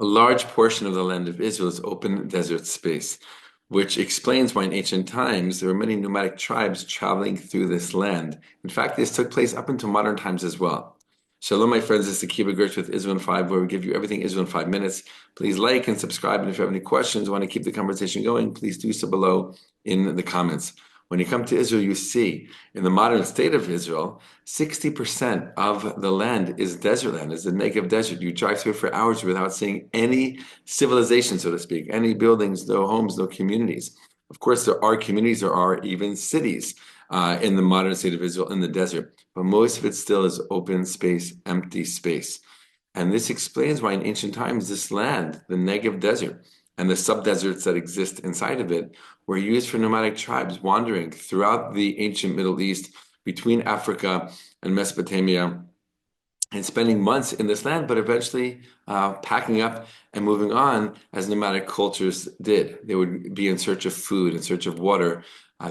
A large portion of the land of Israel is open desert space, which explains why in ancient times there were many nomadic tribes traveling through this land. In fact, this took place up until modern times as well. Shalom, my friends. This is Akiva Gersh with Israel in 5, where we give you everything Israel in 5 minutes. Please like and subscribe. And if you have any questions, want to keep the conversation going, please do so below in the comments. When you come to Israel, you see in the modern state of Israel, 60% of the land is desert land, is the Negev desert. You drive through it for hours without seeing any civilization, so to speak, any buildings, no homes, no communities. Of course, there are communities, there are even cities in the modern state of Israel in the desert, but most of it still is open space, empty space. And this explains why in ancient times, this land, the Negev desert, and the subdeserts that exist inside of it were used for nomadic tribes wandering throughout the ancient Middle East between Africa and Mesopotamia and spending months in this land, but eventually packing up and moving on as nomadic cultures did. They would be in search of food, in search of water,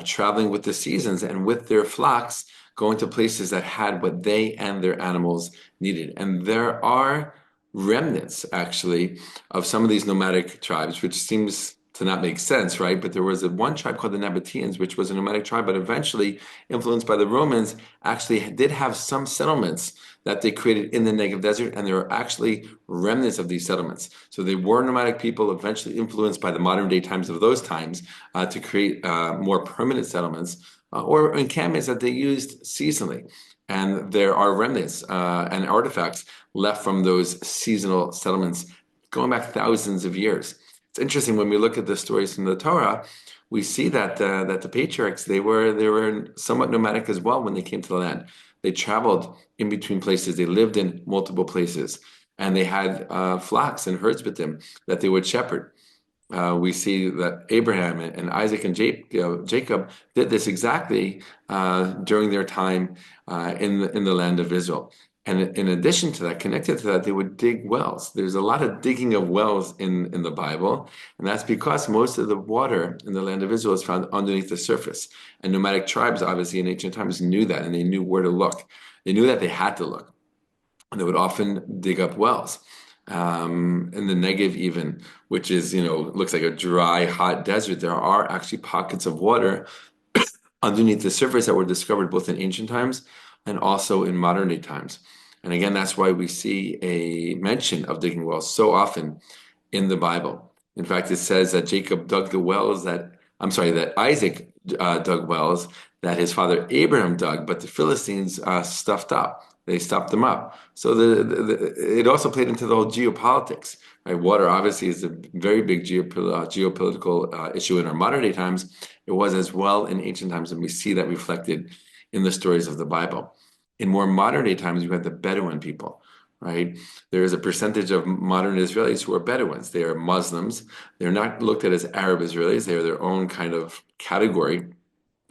traveling with the seasons and with their flocks, going to places that had what they and their animals needed. And there are remnants, actually, of some of these nomadic tribes, which seems to not make sense, right? But there was one tribe called the Nabateans, which was a nomadic tribe, but eventually, influenced by the Romans, actually did have some settlements that they created in the Negev desert, and there are actually remnants of these settlements. So they were nomadic people, eventually influenced by the modern day times of those times to create more permanent settlements or encampments that they used seasonally. And there are remnants and artifacts left from those seasonal settlements going back thousands of years. It's interesting when we look at the stories from the Torah, we see that the patriarchs they were somewhat nomadic as well when they came to the land. They traveled in between places. They lived in multiple places, and they had flocks and herds with them that they would shepherd. We see that Abraham and Isaac and Jacob did this exactly during their time in the land of Israel. And in addition to that, connected to that, they would dig wells. There's a lot of digging of wells in the Bible, and that's because most of the water in the land of Israel is found underneath the surface. And nomadic tribes, obviously, in ancient times knew that, and they knew where to look. They knew that they had to look, and they would often dig up wells. In the Negev, even, which is, looks like a dry, hot desert, there are actually pockets of water underneath the surface that were discovered both in ancient times and also in modern day times. And again, that's why we see a mention of digging wells so often in the Bible. In fact, it says that Jacob dug the wells that Isaac dug wells that his father Abraham dug, but the Philistines stuffed up. They stopped them up. So it also played into the whole geopolitics. Right? Water obviously is a very big geopolitical issue in our modern day times. It was as well in ancient times, and we see that reflected in the stories of the Bible. In more modern day times, you have the Bedouin people, right? There is a percentage of modern Israelis who are Bedouins. They are Muslims. They're not looked at as Arab Israelis. They are their own kind of category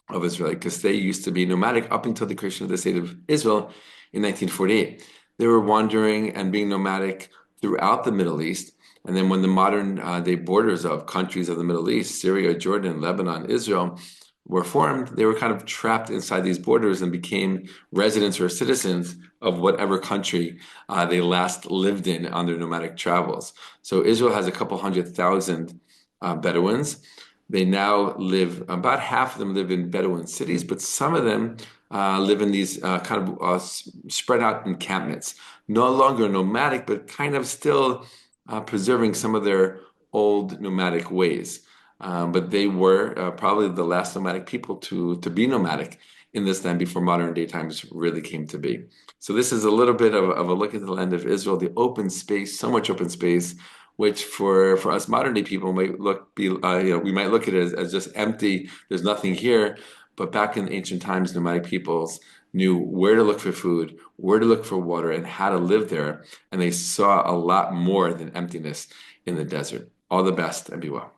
of Israel because they used to be nomadic up until the creation of the state of Israel in 1948. They were wandering and being nomadic throughout the Middle East. And then when the modern day borders of countries of the Middle East, Syria, Jordan, Lebanon, Israel, were formed, they were kind of trapped inside these borders and became residents or citizens of whatever country they last lived in on their nomadic travels. So Israel has a couple 100,000 Bedouins. They now live, about half of them live in Bedouin cities, but some of them live in these kind of spread out encampments. No longer nomadic, but kind of still preserving some of their old nomadic ways. But they were probably the last nomadic people to be nomadic in this land before modern day times really came to be. So this is a little bit of a look at the land of Israel, the open space, so much open space, which for us modern day people might we might look at it as just empty. There's nothing here. But back in ancient times, nomadic peoples knew where to look for food, where to look for water, and how to live there. And they saw a lot more than emptiness in the desert. All the best and be well.